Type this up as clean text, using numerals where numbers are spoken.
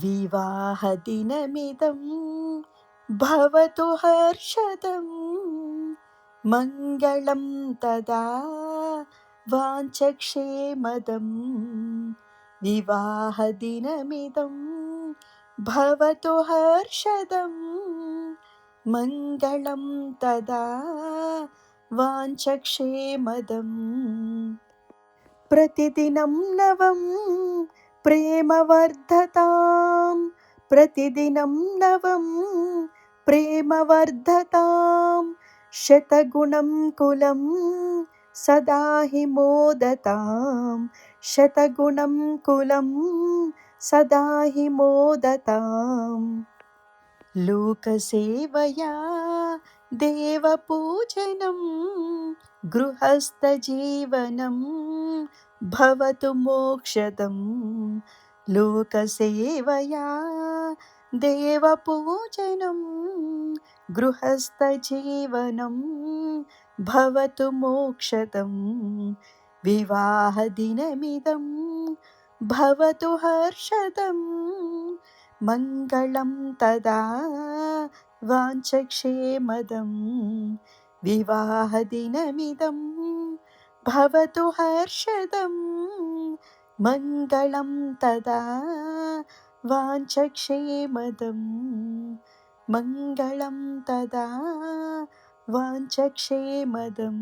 विवाहदिनमिदं भवतु हर्षदं मङ्गलं तदा वाञ्छक्षेमदं विवाहदिनमिदं भवतु हर्षदं मङ्गलं तदा वाञ्छक्षेमदम् प्रतिदिनं नवं प्रेमवर्धतां प्रतिदिनं नवं प्रेमवर्धतां शतगुणं कुलं सदा हि मोदतां शतगुणं कुलं सदा हि मोदताम् लोकसेवया देवपूजनं गृहस्थजीवनं भवतु मोक्षदं लोकसेवया देवपूजनं गृहस्थजीवनं भवतु मोक्षदं विवाहदिनमिदं भवतु हर्षदम् मङ्गलं तदा वाञ्छक्षेमदं विवाहदिनमिदं भवतु हर्षदं मङ्गलं तदा वाञ्छक्षेमदं मङ्गलं तदा वाञ्छक्षेमदम्